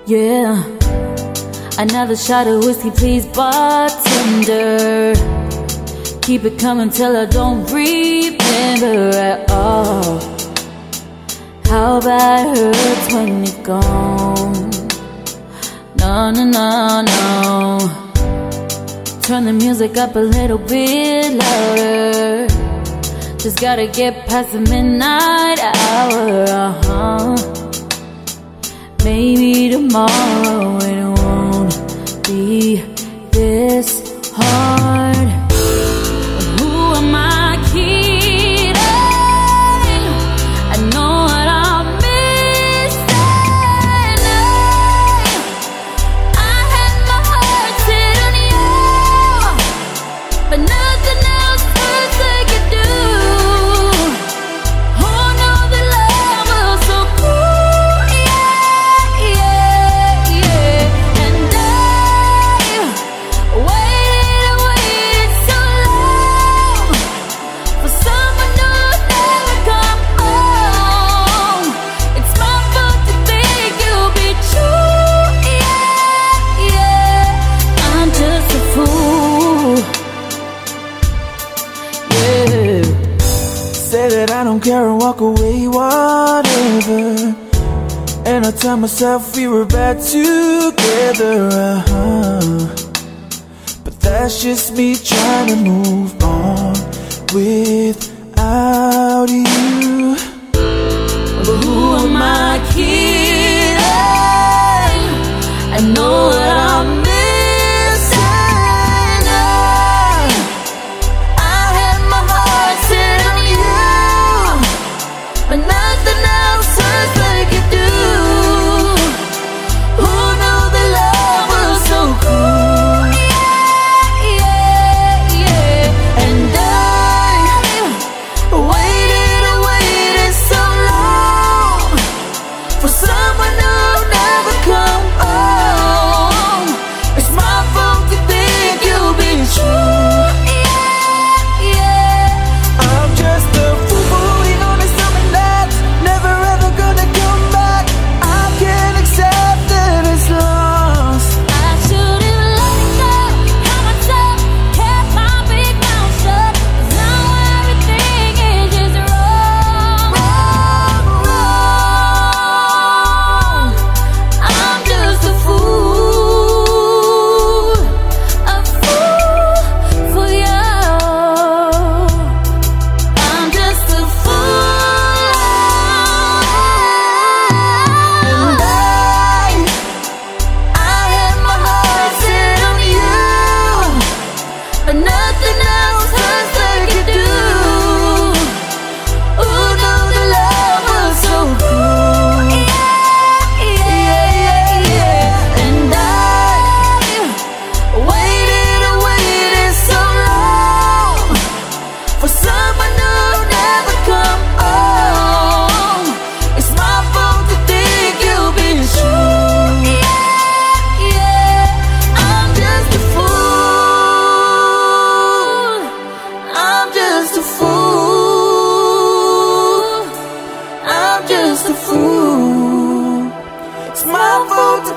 Yeah, another shot of whiskey, please, bartender. Keep it coming till I don't remember at all how bad it hurts when you're gone. No, no, no, no. Turn the music up a little bit louder. Just gotta get past the midnight hour. Maybe tomorrow it won't be this hard. But who am I kidding? I know what I'm missing. I had my heart set on you, but nothing else hurts like it do. Oh no, the love was so cool, yeah, yeah, yeah. And I waited so long for someone who never come home. It's my fault to think you'll be true, yeah, yeah. I'm just a fool, yeah. Say that I don't care and walk away, whatever. And I tell myself we were bad together, But that's just me trying to move on without you. But who am I kidding? I know what I'm missing. I had my heart set on you, but nothing else hurts like it do. Who knew the love was so cool? Yeah, yeah, yeah. And I waited so long for someone who never come home. It's my fault to think you'll be true. Yeah, yeah. I'm just a fool holding on to something that's never ever gonna come back. I can't accept that it's lost. I should've let it go, held myself, kept my big mouth shut. 'Cause now everything is just wrong, wrong, wrong. I'm just a fool for you. I'm just a fool. And I had my heart set on you, but nothing else hurts like it do. Ooh, no, the love was so cool. Yeah, yeah, yeah, yeah. And I waited so long for someone who never come home. It's my fault to think you'll be true. Yeah, yeah. I'm just a fool. I'm just a fool. I'm just a fool. It's my fault to